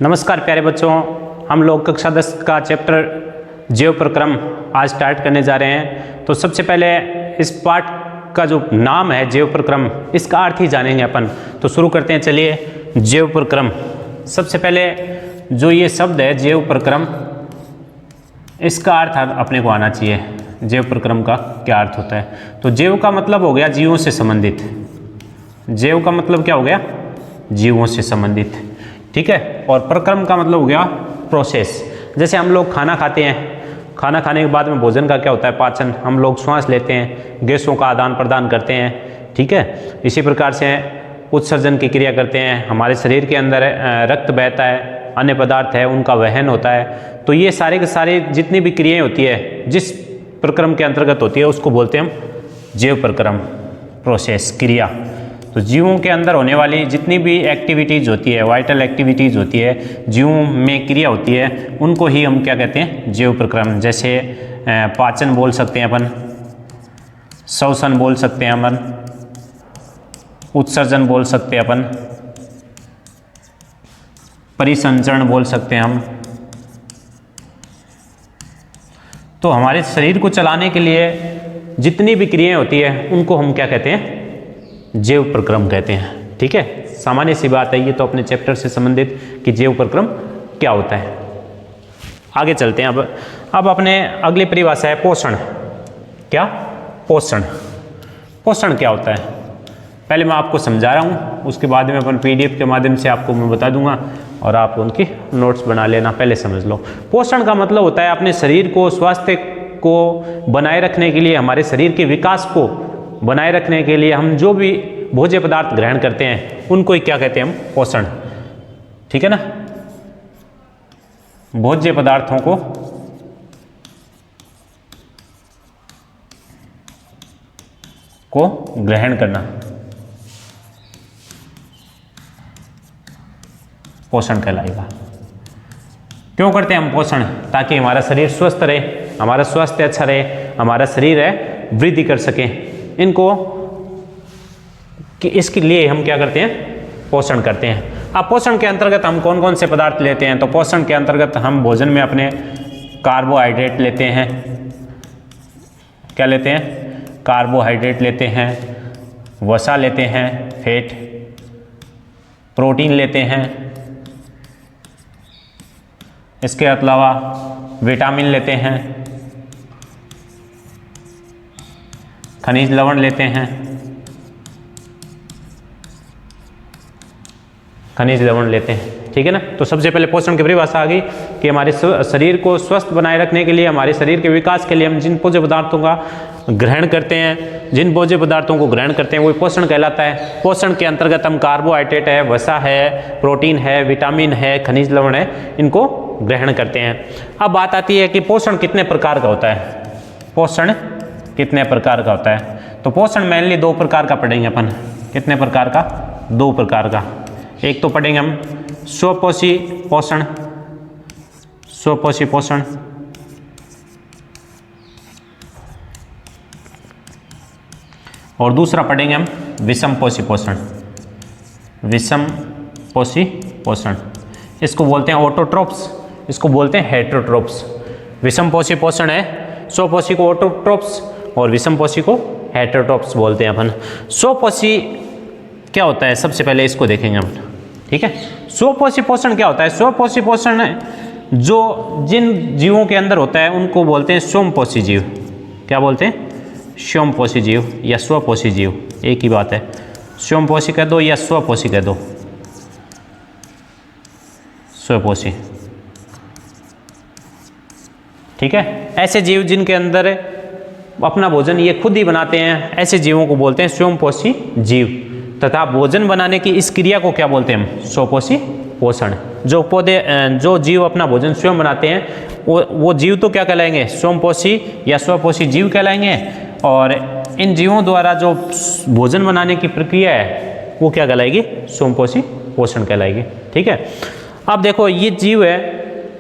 नमस्कार प्यारे बच्चों, हम लोग कक्षा 10 का चैप्टर जीव प्रक्रम आज स्टार्ट करने जा रहे हैं। तो सबसे पहले इस पाठ का जो नाम है जीव प्रक्रम, इसका अर्थ ही जानेंगे अपन। तो शुरू करते हैं, चलिए। जीव प्रक्रम, सबसे पहले जो ये शब्द है जीव प्रक्रम, इसका अर्थ अपने को आना चाहिए। जीव प्रक्रम का क्या अर्थ होता है? तो जीव का मतलब हो गया जीवों से संबंधित। जीव का मतलब क्या हो गया? जीवों से संबंधित, ठीक है। और प्रक्रम का मतलब हो गया प्रोसेस। जैसे हम लोग खाना खाते हैं, खाना खाने के बाद में भोजन का क्या होता है? पाचन। हम लोग श्वास लेते हैं, गैसों का आदान प्रदान करते हैं, ठीक है। इसी प्रकार से उत्सर्जन की क्रिया करते हैं, हमारे शरीर के अंदर रक्त बहता है, अन्य पदार्थ है उनका वहन होता है। तो ये सारे के सारे जितनी भी क्रियाएं होती है जिस प्रक्रम के अंतर्गत होती है उसको बोलते हैं हम जीव प्रक्रम, प्रोसेस, क्रिया। तो जीवों के अंदर होने वाली जितनी भी एक्टिविटीज़ होती है, वाइटल एक्टिविटीज़ होती है, जीवों में क्रिया होती है, उनको ही हम क्या कहते हैं? जीव प्रक्रम। जैसे पाचन बोल सकते हैं अपन, श्वसन बोल सकते हैं अपन, उत्सर्जन बोल सकते हैं अपन, परिसंचरण बोल सकते हैं हम। तो हमारे शरीर को चलाने के लिए जितनी भी क्रियाएं होती है उनको हम क्या कहते हैं? जीव प्रक्रम कहते हैं, ठीक है। सामान्य सी बात है ये तो अपने चैप्टर से संबंधित कि जीव प्रक्रम क्या होता है। आगे चलते हैं। अब अपने अगली परिभाषा है पोषण। क्या? पोषण। पोषण क्या होता है? पहले मैं आपको समझा रहा हूँ, उसके बाद में अपन PDF के माध्यम से आपको मैं बता दूंगा और आप उनकी नोट्स बना लेना, पहले समझ लो। पोषण का मतलब होता है अपने शरीर को, स्वास्थ्य को बनाए रखने के लिए, हमारे शरीर के विकास को बनाए रखने के लिए हम जो भी भोज्य पदार्थ ग्रहण करते हैं उनको ही क्या कहते हैं? हम पोषण, ठीक है ना। भोज्य पदार्थों को ग्रहण करना पोषण कहलाएगा। क्यों करते हैं हम पोषण? ताकि हमारा शरीर स्वस्थ रहे, हमारा स्वास्थ्य अच्छा रहे, हमारा शरीर है वृद्धि कर सके। इनको कि इसके लिए हम क्या करते हैं? पोषण करते हैं। अब पोषण के अंतर्गत हम कौन कौन से पदार्थ लेते हैं? तो पोषण के अंतर्गत हम भोजन में अपने कार्बोहाइड्रेट लेते हैं। क्या लेते हैं? कार्बोहाइड्रेट लेते हैं, वसा लेते हैं, फैट, प्रोटीन लेते हैं, इसके अलावा विटामिन लेते हैं, खनिज लवण लेते हैं, खनिज लवण लेते हैं, ठीक है ना। तो सबसे पहले पोषण की परिभाषा आ गई कि हमारे शरीर को स्वस्थ बनाए रखने के लिए, हमारे शरीर के विकास के लिए हम जिन भोज्य पदार्थों का ग्रहण करते हैं, जिन भोज्य पदार्थों को ग्रहण करते हैं वो पोषण कहलाता है। पोषण के अंतर्गत हम कार्बोहाइड्रेट है, वसा है, प्रोटीन है, विटामिन है, खनिज लवण है, इनको ग्रहण करते हैं। अब बात आती है कि पोषण कितने प्रकार का होता है? पोषण कितने प्रकार का होता है? तो पोषण मेनली दो प्रकार का पढ़ेंगे अपन। कितने प्रकार का? दो प्रकार का। एक तो पढ़ेंगे हम स्वपोषी पोषण, स्वपोषी पोषण, और दूसरा पढ़ेंगे हम विषमपोषी पोषण। विषमपोषी पोषण, इसको बोलते हैं ऑटोट्रोप्स, इसको बोलते हैं हेटेरोट्रोप्स। विषमपोषी पोषण है, स्वपोषी को ऑटोट्रोप्स और विषमपोषी को हेटेरोट्रोप्स बोलते हैं अपन। स्वपोषी क्या होता है? सबसे पहले इसको देखेंगे हम, ठीक है। स्वपोषी पोषण क्या होता है? स्वपोषी पोषण जो जिन जीवों के अंदर होता है उनको बोलते हैं स्वयंपोषी जीव। क्या बोलते हैं? स्वयंपोषी जीव या स्वपोषी जीव, एक ही बात है। स्वयंपोषी कह दो या स्वपोषी कह दो, स्वपोषी, ठीक है। ऐसे जीव जिनके अंदर अपना भोजन ये खुद ही बनाते हैं, ऐसे जीवों को बोलते हैं स्वयंपोषी जीव। तथा भोजन बनाने की इस क्रिया को क्या बोलते हैं हम? स्वपोषी पोषण। जो पौधे, जो जीव अपना भोजन स्वयं बनाते हैं वो जीव तो क्या कहलाएंगे? स्वयंपोषी या स्वपोषी जीव कहलाएंगे। और इन जीवों द्वारा जो भोजन बनाने की प्रक्रिया है वो क्या कहलाएगी? स्वयंपोषी पोषण कहलाएगी, ठीक है। अब देखो ये जीव है,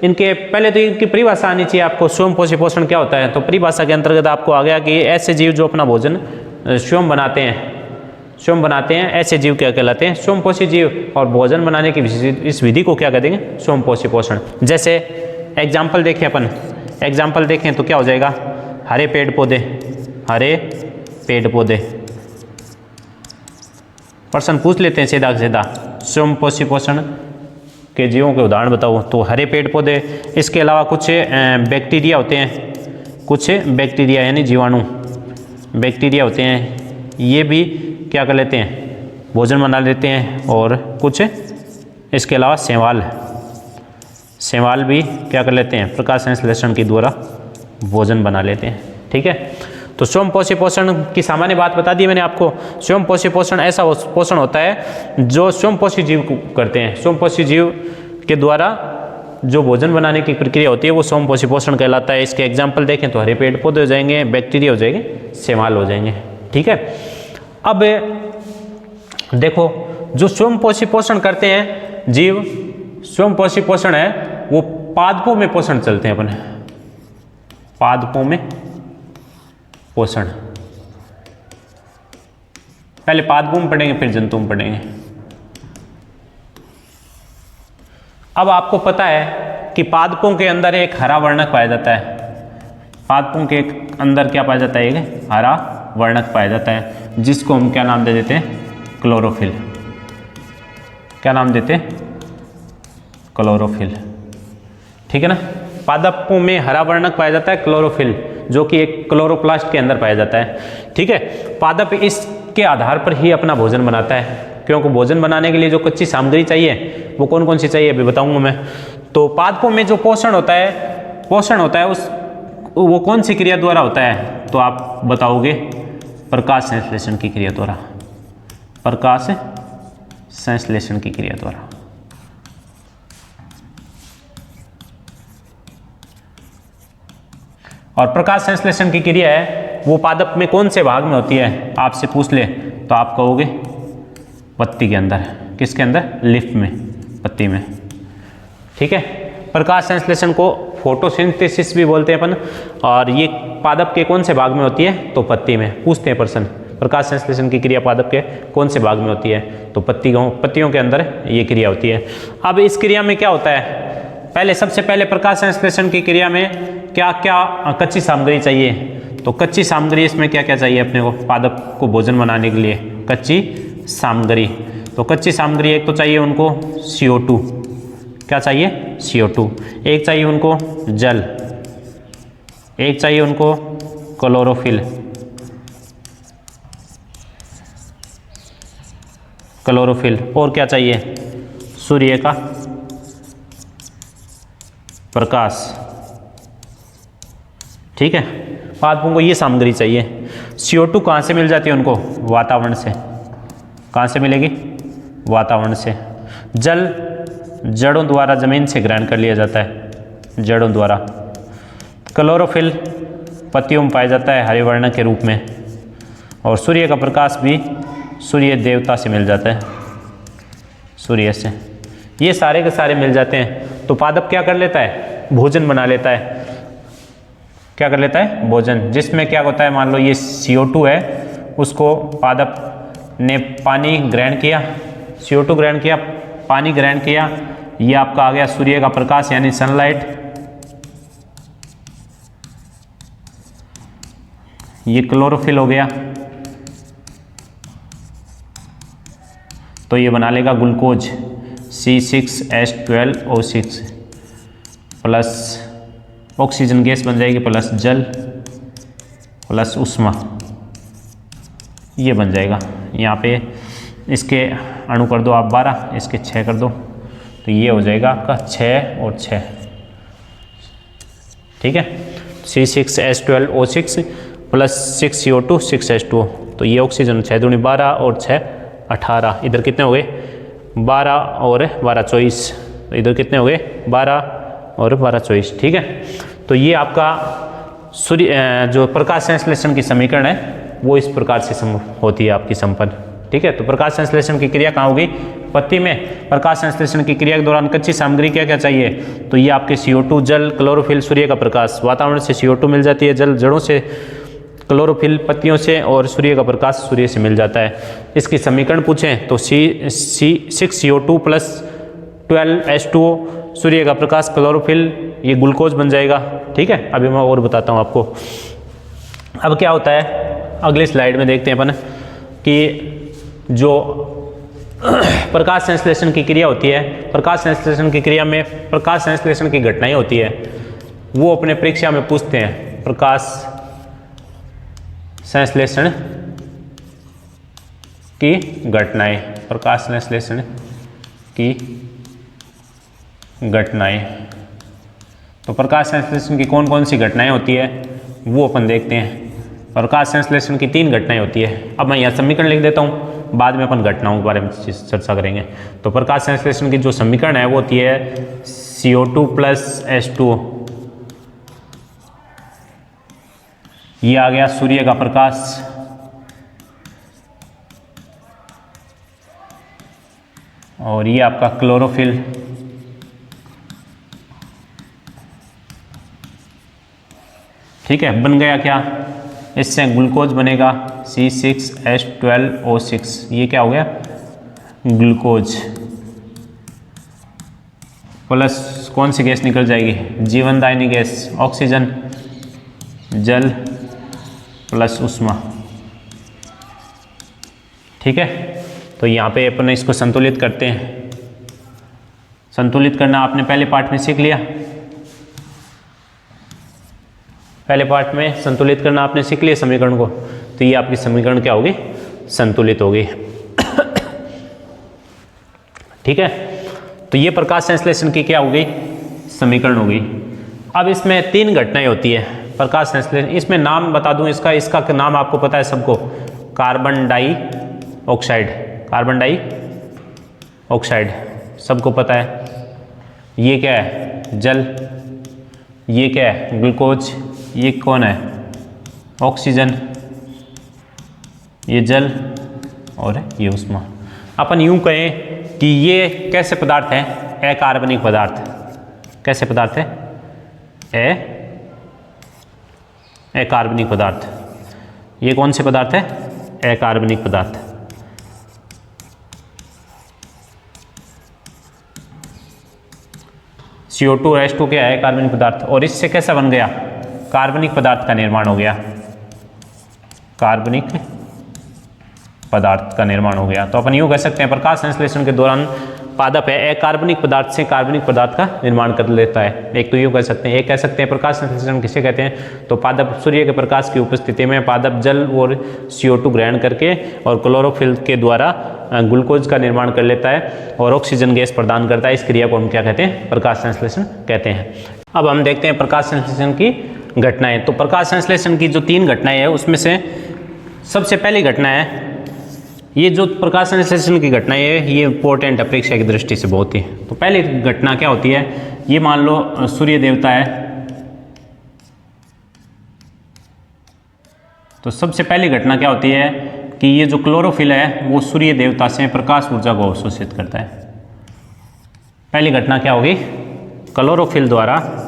इनके पहले तो इनकी परिभाषा आनी चाहिए आपको। स्वयंपोषी पोषण क्या होता है? तो परिभाषा के अंतर्गत आपको आ गया कि ऐसे जीव जो अपना भोजन स्वयं बनाते हैं, स्वयं बनाते हैं, ऐसे जीव क्या कहलाते हैं? स्वयंपोषी जीव। और भोजन बनाने की इस विधि को क्या कहेंगे? स्वयंपोषी पोषण। जैसे एग्जाम्पल देखें अपन, एग्जाम्पल देखें तो क्या हो जाएगा? हरे पेड़ पौधे, हरे पेड़ पौधे। प्रश्न पूछ लेते हैं सीधा सीधा, स्वयंपोषी पोषण के जीवों के उदाहरण बताओ। तो हरे पेड़ पौधे, इसके अलावा कुछ बैक्टीरिया होते हैं, कुछ बैक्टीरिया यानी जीवाणु, बैक्टीरिया होते हैं, ये भी क्या कर लेते हैं? भोजन बना लेते हैं। और कुछ इसके अलावा शैवाल, शैवाल भी क्या कर लेते हैं? प्रकाश संश्लेषण के द्वारा भोजन बना लेते हैं। ठीक है, तो स्वयंपोषी पोषण की सामान्य बात बता दी मैंने आपको। स्वयंपोषी पोषण ऐसा पोषण होता है जो स्वयंपोषी जीव करते हैं। स्वयंपोषी जीव के द्वारा जो भोजन बनाने की प्रक्रिया होती है वो स्वयंपोषी पोषण कहलाता है। इसके एग्जाम्पल देखें तो हरे पेड़ पौधे हो जाएंगे, बैक्टीरिया हो जाएंगे, शैवाल हो जाएंगे। ठीक है, अब देखो जो स्वयंपोषी पोषण करते हैं जीव, स्वयंपोषी पोषण है वो पादपों में पोषण चलते हैं अपने, पादपों में पोषण। पहले पादपों में पढ़ेंगे फिर जंतुओं में पढ़ेंगे। अब आपको पता है कि पादपों के अंदर एक हरा वर्णक पाया जाता है, पादपों के अंदर क्या पाया जाता है? एक हरा वर्णक पाया जाता है जिसको हम क्या नाम दे देते हैं? क्लोरोफिल। क्या नाम देते हैं? क्लोरोफिल। ठीक है ना, पादपों में हरा वर्णक पाया जाता है क्लोरोफिल, जो कि एक क्लोरोप्लास्ट के अंदर पाया जाता है। ठीक है, पादप इसके आधार पर ही अपना भोजन बनाता है, क्योंकि भोजन बनाने के लिए जो कच्ची सामग्री चाहिए वो कौन कौन सी चाहिए अभी बताऊंगा मैं। तो पादपों में जो पोषण होता है उस वो कौन सी क्रिया द्वारा होता है? तो आप बताओगे प्रकाश संश्लेषण की क्रिया द्वारा, प्रकाश संश्लेषण की क्रिया द्वारा। और प्रकाश संश्लेषण की क्रिया है वो पादप में कौन से भाग में होती है? आपसे पूछ ले तो आप कहोगे पत्ती के अंदर। किसके अंदर? लीफ में, पत्ती में। ठीक है, प्रकाश संश्लेषण को फोटोसिंथेसिस भी बोलते हैं अपन। और ये पादप के कौन से भाग में होती है? तो पत्ती में। पूछते हैं प्रश्न, प्रकाश संश्लेषण की क्रिया पादप के कौन से भाग में होती है? तो पत्तियों के अंदर ये क्रिया होती है। अब इस क्रिया में क्या होता है? पहले सबसे पहले प्रकाश संश्लेषण की क्रिया में क्या क्या कच्ची सामग्री चाहिए? तो कच्ची सामग्री इसमें क्या क्या चाहिए अपने को पादप को भोजन बनाने के लिए? कच्ची सामग्री। तो कच्ची सामग्री एक तो चाहिए उनको CO2। क्या चाहिए? CO2। एक चाहिए उनको जल, एक चाहिए उनको क्लोरोफिल, क्लोरोफिल। और क्या चाहिए? सूर्य का प्रकाश। ठीक है, पादपों को ये सामग्री चाहिए। CO2 कहाँ से मिल जाती है उनको? वातावरण से। कहाँ से मिलेगी? वातावरण से। जल जड़ों द्वारा जमीन से ग्रहण कर लिया जाता है, जड़ों द्वारा। क्लोरोफिल पत्तियों में पाया जाता है हरे वर्ण के रूप में। और सूर्य का प्रकाश भी सूर्य देवता से मिल जाता है, सूर्य से। ये सारे के सारे मिल जाते हैं तो पादप क्या कर लेता है? भोजन बना लेता है। क्या कर लेता है? भोजन। जिसमें क्या होता है, मान लो ये CO2 है, उसको पादप ने पानी ग्रहण किया, CO2 ग्रहण किया, पानी ग्रहण किया, ये आपका आ गया सूर्य का प्रकाश यानी सनलाइट। ये क्लोरोफिल हो गया, तो ये बना लेगा glucose C6H12O6 plus oxygen gas बन जाएगी, प्लस जल प्लस उष्मा, ये बन जाएगा। यहाँ पे इसके अणु कर दो आप 12, इसके 6 कर दो, तो ये हो जाएगा आपका 6 और 6। ठीक है, C6H12O6 प्लस 6CO2 6H2O, तो ये ऑक्सीजन 6 दूनी 12 और 6 18। इधर कितने हो गए? 12 और 12 24। तो इधर कितने हो गए? 12 और 12 24। ठीक है, तो ये आपका सूर्य जो प्रकाश संश्लेषण की समीकरण है वो इस प्रकार से होती है आपकी संपन्न। ठीक है, तो प्रकाश संश्लेषण की क्रिया कहाँ होगी? पत्ती में। प्रकाश संश्लेषण की क्रिया के दौरान कच्ची सामग्री क्या क्या चाहिए? तो ये आपके CO2 जल, क्लोरोफिल, सूर्य का प्रकाश। वातावरण से CO2 मिल जाती है, जल जड़ों से क्लोरोफिल पत्तियों से और सूर्य का प्रकाश सूर्य से मिल जाता है। इसकी समीकरण पूछें तो C6CO2 प्लस 12H2O, सूर्य का प्रकाश क्लोरोफिल, ये ग्लूकोज बन जाएगा। ठीक है, अभी मैं और बताता हूँ आपको। अब क्या होता है, अगले स्लाइड में देखते हैं अपन कि जो प्रकाश संश्लेषण की क्रिया होती है, प्रकाश संश्लेषण की क्रिया में प्रकाश संश्लेषण की घटनाएं होती है, वो अपने परीक्षा में पूछते हैं। प्रकाश संश्लेषण की घटनाएं, प्रकाश संश्लेषण की घटनाएं। तो प्रकाश संश्लेषण की कौन कौन सी घटनाएं होती है वो अपन देखते हैं। प्रकाश संश्लेषण की 3 घटनाएं होती है। अब मैं यहाँ समीकरण लिख देता हूँ, बाद में अपन घटनाओं के बारे में चर्चा करेंगे। तो प्रकाश संश्लेषण की जो समीकरण है वो होती है CO2 प्लस H2O, ये आ गया सूर्य का प्रकाश, और ये आपका क्लोरोफिल, ठीक है। बन गया क्या, इससे ग्लूकोज बनेगा C6H12O6, ये क्या हो गया ग्लूकोज, प्लस कौन सी गैस निकल जाएगी, जीवनदायिनी गैस, ऑक्सीजन, जल प्लस उष्मा। ठीक है, तो यहाँ पे अपन इसको संतुलित करते हैं। संतुलित करना आपने पहले पार्ट में सीख लिया, पहले पार्ट में संतुलित करना आपने सीख लिया समीकरण को। तो ये आपकी समीकरण क्या होगी, संतुलित होगी। ठीक है, तो ये प्रकाश संश्लेषण की क्या होगी, समीकरण होगी। अब इसमें 3 घटनाएं होती है प्रकाश संश्लेषण। इसमें नाम बता दूं इसका नाम आपको पता है सबको, कार्बन डाइऑक्साइड, कार्बन डाइऑक्साइड सबको पता है। ये क्या है, जल, ये क्या है, ग्लूकोज, ये कौन है, ऑक्सीजन, ये जल, और ये उष्मा। अपन यूं कहें कि ये कैसे पदार्थ है, अकार्बनिक पदार्थ। कैसे पदार्थ है, अकार्बनिक पदार्थ। ये कौन से पदार्थ है, अकार्बनिक पदार्थ। CO2 और H2 क्या है, कार्बनिक पदार्थ, और इससे कैसा बन गया, कार्बनिक पदार्थ का निर्माण हो गया, कार्बनिक पदार्थ का निर्माण हो गया। तो अपन यूँ कह सकते हैं प्रकाश संश्लेषण के दौरान पादप है अकार्बनिक पदार्थ से कार्बनिक पदार्थ का निर्माण कर लेता है। एक तो यूँ कह सकते हैं, एक कह सकते हैं प्रकाश संश्लेषण किसे कहते हैं, तो पादप सूर्य के प्रकाश की उपस्थिति में पादप जल और CO2 ग्रहण करके और क्लोरोफिल के द्वारा ग्लूकोज का निर्माण कर लेता है और ऑक्सीजन गैस प्रदान करता है। इस क्रिया को हम क्या कहते हैं, प्रकाश संश्लेषण कहते हैं। अब हम देखते हैं प्रकाश संश्लेषण की घटनाएं। तो प्रकाश संश्लेषण की जो 3 घटनाएं हैं उसमें से सबसे पहली घटना है, ये जो प्रकाश संश्लेषण की घटनाएं है ये इंपॉर्टेंट है परीक्षा की दृष्टि से बहुत ही। तो पहली घटना क्या होती है, ये मान लो सूर्य देवता है, तो सबसे पहली घटना क्या होती है कि ये जो क्लोरोफिल है वो सूर्य देवता से प्रकाश ऊर्जा को अवशोषित करता है। पहली घटना क्या होगी, क्लोरोफिल द्वारा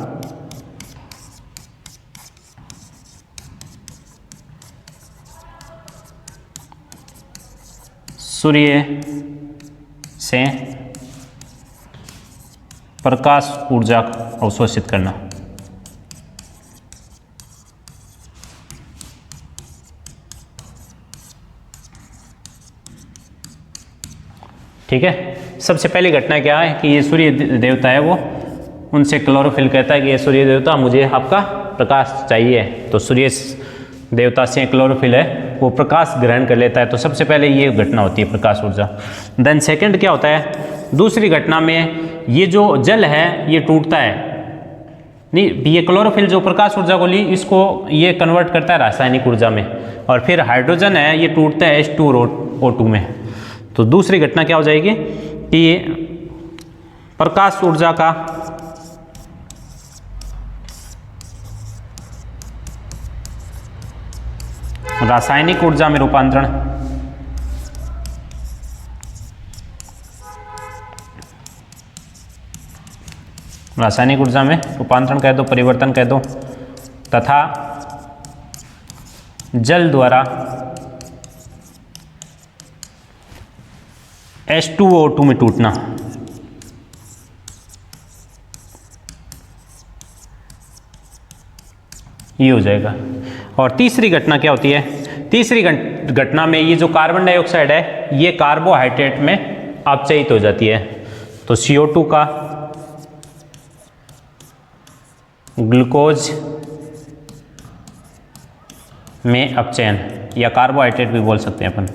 सूर्य से प्रकाश ऊर्जा अवशोषित करना। ठीक है, सबसे पहली घटना क्या है कि ये सूर्य देवता है, वो उनसे क्लोरोफिल कहता है कि ये सूर्य देवता मुझे आपका प्रकाश चाहिए। तो सूर्य देवता से क्लोरोफिल है वो प्रकाश ग्रहण कर लेता है। तो सबसे पहले ये घटना होती है प्रकाश ऊर्जा। देन सेकंड क्या होता है, दूसरी घटना में ये जो जल है ये टूटता है, नहीं ये क्लोरोफिल जो प्रकाश ऊर्जा को ली इसको ये कन्वर्ट करता है रासायनिक ऊर्जा में, और फिर हाइड्रोजन है ये टूटता है H2 और O2 में। तो दूसरी घटना क्या हो जाएगी कि प्रकाश ऊर्जा का रासायनिक ऊर्जा में रूपांतरण, रासायनिक ऊर्जा में रूपांतरण कह दो, परिवर्तन कह दो, तथा जल द्वारा H2O2 में टूटना। ये हो जाएगा। और तीसरी घटना क्या होती है? तीसरी घटना में ये जो कार्बन डाइऑक्साइड है ये कार्बोहाइड्रेट में अपचयित हो जाती है। तो CO2 का ग्लूकोज में अपचयन, या कार्बोहाइड्रेट भी बोल सकते हैं अपन।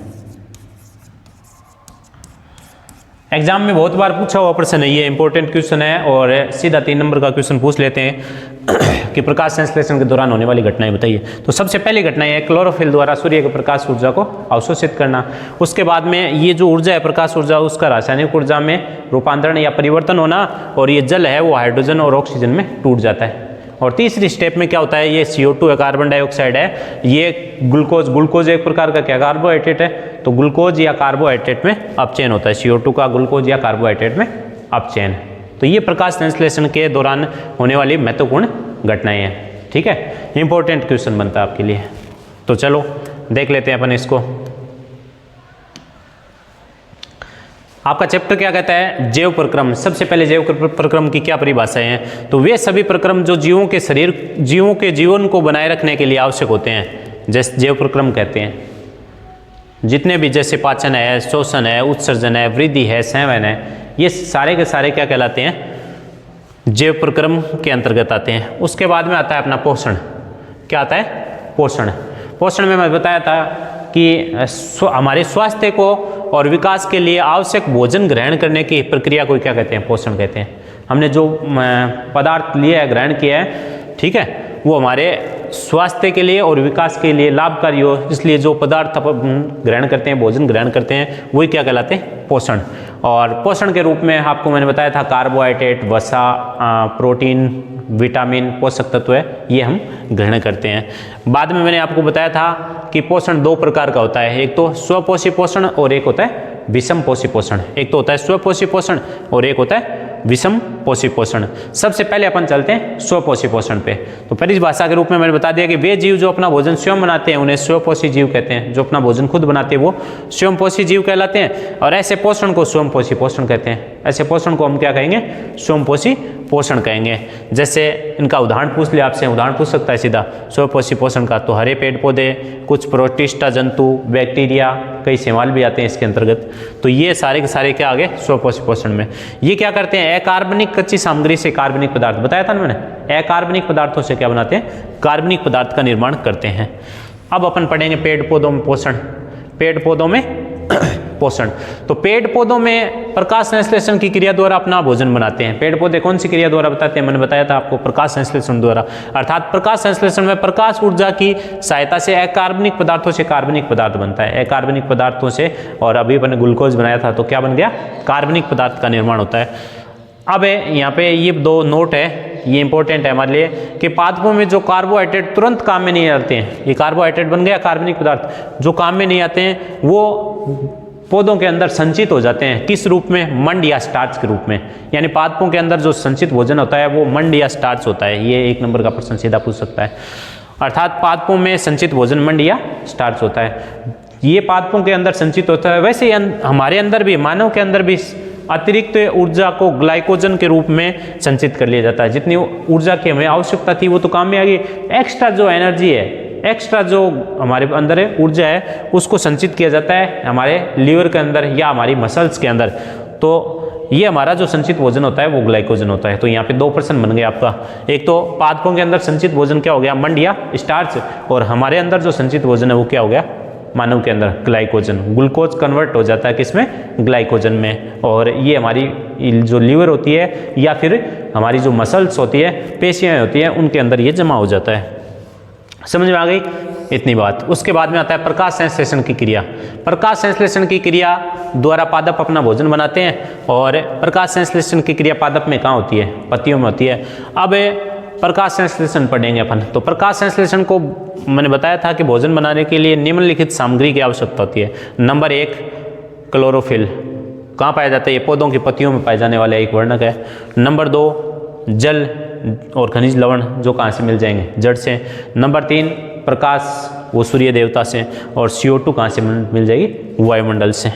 एग्जाम में बहुत बार पूछा हुआ प्रश्न है, ये इंपॉर्टेंट क्वेश्चन है और सीधा 3 नंबर का क्वेश्चन पूछ लेते हैं कि प्रकाश संश्लेषण के दौरान होने वाली घटनाएं बताइए। तो सबसे पहली घटना है क्लोरोफिल द्वारा सूर्य के प्रकाश ऊर्जा को अवशोषित करना। उसके बाद में ये जो ऊर्जा है प्रकाश ऊर्जा, उसका रासायनिक ऊर्जा में रूपांतरण या परिवर्तन होना, और ये जल है वो हाइड्रोजन और ऑक्सीजन में टूट जाता है। और तीसरी स्टेप में क्या होता है, ये CO2 है, कार्बन डाइऑक्साइड है, ये ग्लूकोज एक प्रकार का क्या कार्बोहाइड्रेट है, तो ग्लूकोज या कार्बोहाइड्रेट में अपचयन होता है। CO2 का ग्लूकोज या कार्बोहाइड्रेट में अपचयन। तो ये प्रकाश संश्लेषण के दौरान होने वाली महत्वपूर्ण घटनाएं हैं। ठीक है, इंपॉर्टेंट क्वेश्चन बनता है आपके लिए। तो चलो देख लेते हैं अपन इसको। आपका चैप्टर क्या कहता है? जैव प्रक्रम। सबसे पहले जैव प्रक्रम की क्या परिभाषाएं हैं? तो वे सभी प्रक्रम जो जीवों के जीवन को बनाए रखने के लिए आवश्यक होते हैं, जैसे जैव प्रक्रम कहते हैं। जितने भी, जैसे पाचन है, शोषण है, उत्सर्जन है, वृद्धि है, संवहन है, ये सारे के सारे क्या कहलाते हैं? जैव प्रक्रम के अंतर्गत आते हैं। उसके बाद में आता है अपना पोषण। क्या आता है? पोषण। पोषण में मैं बताया था कि हमारे स्वास्थ्य को और विकास के लिए आवश्यक भोजन ग्रहण करने की प्रक्रिया को क्या कहते हैं? पोषण कहते हैं। हमने जो पदार्थ लिया है, ग्रहण किया है, ठीक है, वो हमारे स्वास्थ्य के लिए और विकास के लिए लाभकारी हो, इसलिए जो पदार्थ ग्रहण करते हैं, भोजन ग्रहण करते हैं, वही क्या कहलाते हैं? पोषण। और पोषण के रूप में आपको मैंने बताया था कार्बोहाइड्रेट, वसा, प्रोटीन, विटामिन, पोषक तत्व है, ये हम ग्रहण करते हैं। बाद में मैंने आपको बताया था कि पोषण 2 प्रकार का होता है, एक तो स्वपोषी पोषण और एक होता है विषम पोषी पोषण। एक तो होता है स्वपोषी पोषण और एक होता है विषम पोषी पोषण। सबसे पहले अपन चलते हैं स्वपोषी पोषण पे। तो परिभाषा के रूप में मैंने बता दिया कि वे जीव जो अपना भोजन स्वयं बनाते हैं उन्हें स्वपोषी जीव कहते हैं। जो अपना भोजन खुद बनाते हैं वो स्वयंपोषी जीव कहलाते हैं, और ऐसे पोषण को स्वयंपोषी पोषण कहते हैं। ऐसे पोषण को हम क्या कहेंगे? स्वयंपोषी पोषण कहेंगे। जैसे इनका उदाहरण पूछ लिया आपसे, उदाहरण पूछ सकता है सीधा स्वपोषी पोषण का, तो हरे पेड़ पौधे, कुछ प्रोटिस्टा जंतु, बैक्टीरिया, कई शैवाल भी आते हैं इसके अंतर्गत। तो ये सारे के सारे क्या आ गए? स्वपोषी पोषण में। ये क्या करते हैं? अकार्बनिक कच्ची सामग्री से कार्बनिक पदार्थ, बताया था ना मैंने, अकार्बनिक पदार्थों से क्या बनाते हैं? कार्बनिक पदार्थ का निर्माण करते हैं। अब अपन पढ़ेंगे पेड़ पौधों में पोषण। पेड़ पौधों में पोषण। तो पेड़ पौधों में प्रकाश संश्लेषण की क्रिया द्वारा अपना भोजन बनाते हैं। पेड़ पौधे कौन सी क्रिया द्वारा बताते हैं? मैंने बताया था आपको, प्रकाश संश्लेषण द्वारा। अर्थात प्रकाश संश्लेषण में प्रकाश ऊर्जा की सहायता से अकार्बनिक पदार्थों से कार्बनिक पदार्थ बनता है। अकार्बनिक पदार्थों से, और अभी मैंने ग्लूकोज बनाया था तो क्या बन गया? कार्बनिक पदार्थ का निर्माण होता है। अब यहाँ पे ये 2 नोट है, ये इंपॉर्टेंट है हमारे लिए, कि पादपों में जो कार्बोहाइड्रेट तुरंत काम में नहीं आते हैं, ये कार्बोहाइड्रेट बन गया कार्बनिक पदार्थ, जो काम में नहीं आते हैं वो पौधों के अंदर संचित हो जाते हैं। किस रूप में? मंड या स्टार्च के रूप में। यानी पादपों के अंदर जो संचित भोजन होता है वो मंड या स्टार्च होता है। ये 1 नंबर का प्रश्न सीधा पूछ सकता है। अर्थात पादपों में संचित भोजन मंड या स्टार्च होता है। ये पादपों के अंदर संचित होता है। वैसे हमारे अंदर भी, मानव के अंदर भी अतिरिक्त ऊर्जा को ग्लाइकोजन के रूप में संचित कर लिया जाता है। जितनी ऊर्जा की हमें आवश्यकता थी वो तो काम में आ गई। एक्स्ट्रा जो एनर्जी है, एक्स्ट्रा जो हमारे अंदर है ऊर्जा है, उसको संचित किया जाता है हमारे लीवर के अंदर या हमारी मसल्स के अंदर। तो ये हमारा जो संचित भोजन होता है वो ग्लाइकोजन होता है। तो यहाँ पे 2 प्रश्न बन गए आपका। एक तो पादपों के अंदर संचित भोजन क्या हो गया? मंड या स्टार्च। और हमारे अंदर जो संचित भोजन है वो क्या हो गया? मानव के अंदर ग्लाइकोजन। ग्लूकोज कन्वर्ट हो जाता है किसमें? ग्लाइकोजन में। और ये हमारी जो लीवर होती है या फिर हमारी जो मसल्स होती है, पेशियाँ होती हैं, उनके अंदर ये जमा हो जाता है। समझ में आ गई इतनी बात? उसके बाद में आता है प्रकाश संश्लेषण की क्रिया। प्रकाश संश्लेषण की क्रिया द्वारा पादप अपना भोजन बनाते हैं, और प्रकाश संश्लेषण की क्रिया पादप में कहाँ होती है? पत्तियों में होती है। अब प्रकाश संश्लेषण पढ़ेंगे अपन। तो प्रकाश संश्लेषण को मैंने बताया था कि भोजन बनाने के लिए निम्नलिखित सामग्री की आवश्यकता होती है। Number 1 chlorophyll. कहाँ पाया जाता है? ये पौधों की पत्तियों में पाए जाने वाला एक वर्णक है। नंबर 2 जल और खनिज लवण, जो कहाँ से मिल जाएंगे? जड़ से। नंबर 3 प्रकाश वो सूर्य देवता से, और CO2 कहाँ से मिल जाएगी, वायुमंडल से।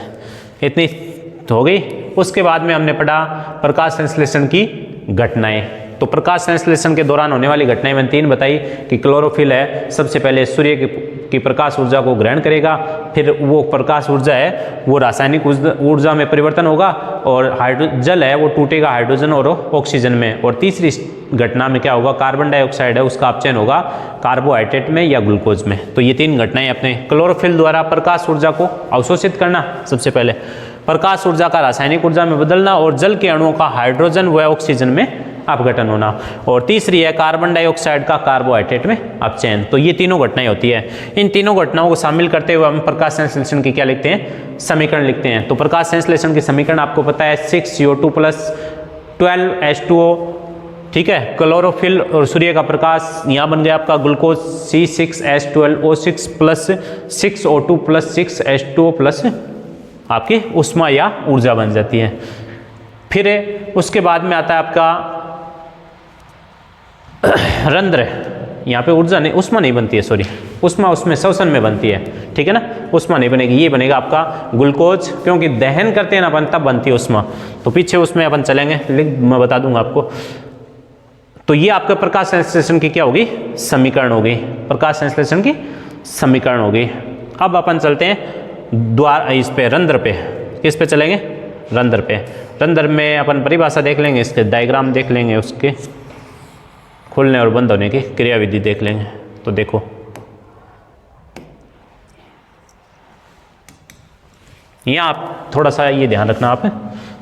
इतनी हो गई। उसके बाद में हमने पढ़ा प्रकाश संश्लेषण की घटनाएं। तो प्रकाश संश्लेषण के दौरान होने वाली घटनाएं मैंने 3 बताई कि क्लोरोफिल है, सबसे पहले सूर्य की प्रकाश ऊर्जा को ग्रहण करेगा, फिर वो प्रकाश ऊर्जा है वो रासायनिक ऊर्जा में परिवर्तन होगा, और जल है वो टूटेगा हाइड्रोजन और ऑक्सीजन में, और तीसरी घटना में क्या होगा, कार्बन डाइऑक्साइड है उसका अपचयन होगा कार्बोहाइड्रेट में या ग्लूकोज में। तो ये 3 घटनाएं अपने क्लोरोफिल द्वारा प्रकाश ऊर्जा को अवशोषित करना, सबसे पहले प्रकाश ऊर्जा का रासायनिक ऊर्जा में बदलना, और जल के अणुओं का हाइड्रोजन व ऑक्सीजन में अपघटन होना, और तीसरी है कार्बन डाइऑक्साइड का कार्बोहाइड्रेट में अपचयन। तो ये तीनों घटनाएं होती है। इन तीनों घटनाओं को शामिल करते हुए हम प्रकाश संश्लेषण की क्या लिखते हैं, समीकरण लिखते हैं। तो प्रकाश संश्लेषण की समीकरण आपको पता है 6CO2 + 12H2O, ठीक है। क्लोरोफिल और सूर्य का प्रकाश, यहाँ बन गया आपका glucose C6H12O6 + 6O2 + 6H2O plus आपकी उष्मा या ऊर्जा बन जाती है। फिर उसके बाद में आता है आपका रंध्र। यहाँ पे ऊर्जा नहीं, उष्मा नहीं बनती है, सॉरी, उष्मा उसमें श्वसन में बनती है, ठीक है ना, उष्मा नहीं बनेगी। ये बनेगा आपका ग्लूकोज, क्योंकि दहन करते हैं ना अपन, तब बनती है उष्मा। तो पीछे उसमें अपन चलेंगे, मैं बता दूंगा आपको। तो ये आपका प्रकाश संश्लेषण की क्या होगी, समीकरण होगी, प्रकाश संश्लेषण की समीकरण होगी। अब अपन चलते हैं द्वार इस पे, रंध्र पे। किस पे चलेंगे, रंध्र पे। रंध्र में अपन परिभाषा देख लेंगे, इसके डायग्राम देख लेंगे, उसके खुलने और बंद होने की क्रियाविधि देख लेंगे। तो देखो यहाँ आप थोड़ा सा ये ध्यान रखना, आप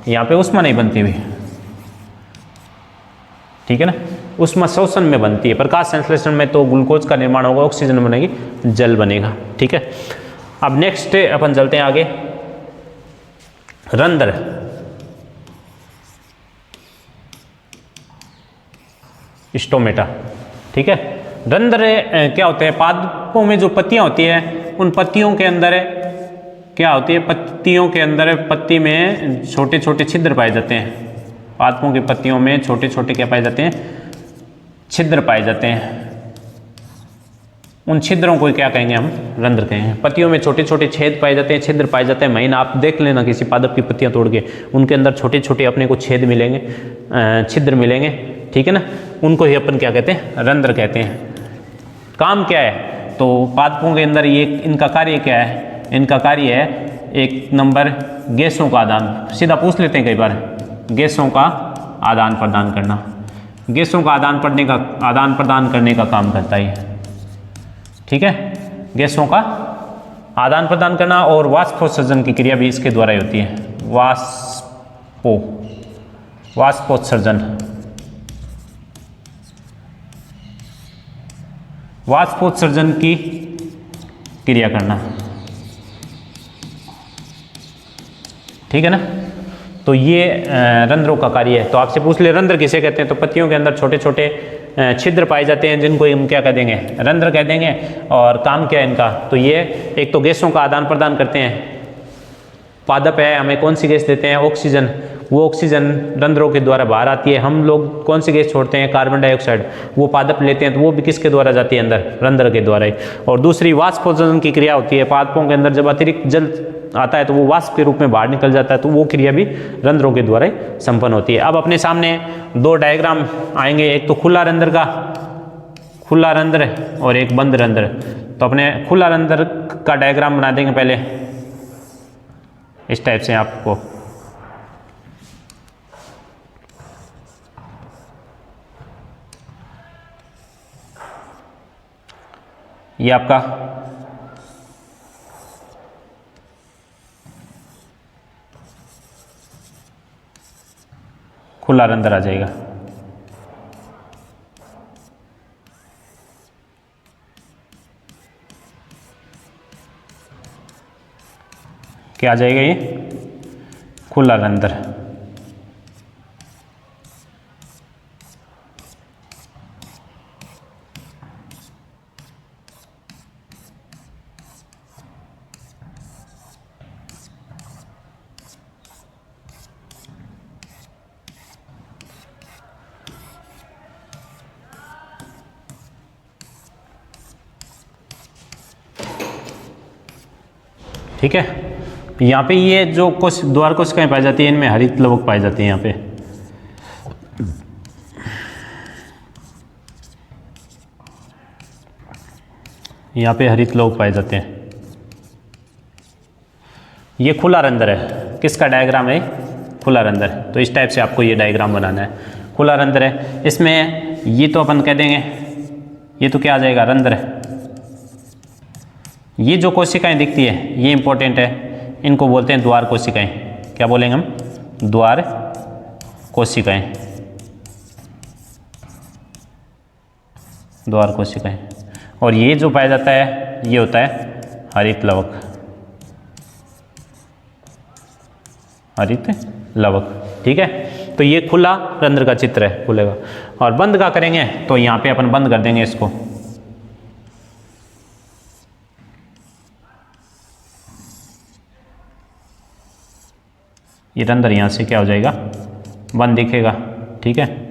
यहाँ पे उष्मा नहीं बनती हुई, ठीक है ना, उष्मा श्वसन में बनती है। प्रकाश संश्लेषण में तो ग्लूकोज का निर्माण होगा, ऑक्सीजन बनेगी, जल बनेगा, ठीक है। अब नेक्स्ट अपन चलते हैं आगे, रंध्र। स्टोमेटा, ठीक है। रंध्र क्या होते हैं, पादपों में जो पत्तियां होती है, उन पत्तियों के अंदर क्या होती है, पत्तियों के अंदर पत्ती में छोटे छोटे छिद्र पाए जाते हैं। पादपों की पत्तियों में छोटे छोटे क्या पाए जाते हैं, छिद्र पाए जाते हैं। उन छिद्रों को क्या कहेंगे, हम रंध्र कहेंगे। पत्तियों में छोटे छोटे छेद पाए जाते हैं, छिद्र पाए जाते हैं। महीना आप देख लेना किसी पादप की पत्तियां तोड़ के, उनके अंदर छोटे छोटे अपने को छेद मिलेंगे, छिद्र मिलेंगे, ठीक है ना। उनको ही अपन क्या कहते हैं, रंध्र कहते हैं। काम क्या है, तो पादपों के अंदर ये इनका कार्य क्या है, इनका कार्य है 1 नंबर गैसों का आदान, सीधा पूछ लेते हैं कई बार, गैसों का आदान प्रदान करना। गैसों का आदान प्रदान करने का काम करता है, ठीक है। गैसों का आदान प्रदान करना, और वाष्पोत्सर्जन की क्रिया भी इसके द्वारा ही होती है। वाष्पोत्सर्जन, वाष्पोत्सर्जन की क्रिया करना, ठीक है ना। तो ये रंध्रों का कार्य है। तो आपसे पूछ ले रंध्र किसे कहते हैं, तो पत्तियों के अंदर छोटे छोटे छिद्र पाए जाते हैं, जिनको हम क्या कह देंगे, रंध्र कह देंगे। और काम क्या है इनका, तो ये एक तो गैसों का आदान प्रदान करते हैं। पादप है, हमें कौन सी गैस देते हैं, ऑक्सीजन। वो ऑक्सीजन रंध्रों के द्वारा बाहर आती है। हम लोग कौन सी गैस छोड़ते हैं, कार्बन डाइऑक्साइड। वो पादप लेते हैं, तो वो भी किसके द्वारा जाती है, अंदर, रंध्र के द्वारा ही। और दूसरी वाष्पोत्सर्जन की क्रिया होती है। पादपों के अंदर जब अतिरिक्त जल आता है तो वो वाष्प के रूप में बाहर निकल जाता है, तो वो क्रिया भी रंध्रों के द्वारा ही संपन्न होती है। अब अपने सामने 2 डायग्राम आएंगे, एक तो खुला रंध्र का, खुला रंध्र, और एक बंद रंध्र। तो अपने खुला रंध्र का डायग्राम बना देंगे पहले इस टाइप से आपको। ये आपका खुला रंध्र आ जाएगा। क्या आ जाएगा, ये खुला रंध्र। ठीक है। यहाँ पे ये जो द्वार कोशिकाएं पाई जाती है इनमें हरित लवक पाई जाती है। यहाँ पे हरित लवक पाए जाते हैं। ये खुला रंध्र है, किसका डायग्राम है? खुला रंध्र। तो इस टाइप से आपको ये डायग्राम बनाना है। खुला रंध्र है, इसमें ये तो अपन कह देंगे, ये तो क्या आ जाएगा? रंध्र है। ये जो कोशिकाएं दिखती है ये इंपॉर्टेंट है, इनको बोलते हैं द्वार कोशिकाएं। क्या बोलेंगे हम? द्वार कोशिकाएं। द्वार कोशिकाएं। और ये जो पाया जाता है ये होता है हरित लवक। हरित लवक, ठीक है। तो ये खुला रंध्र का चित्र है, खुलेगा। और बंद का करेंगे तो यहाँ पे अपन बंद कर देंगे इसको। ये रंध्र यहाँ से क्या हो जाएगा? बंद दिखेगा, ठीक है।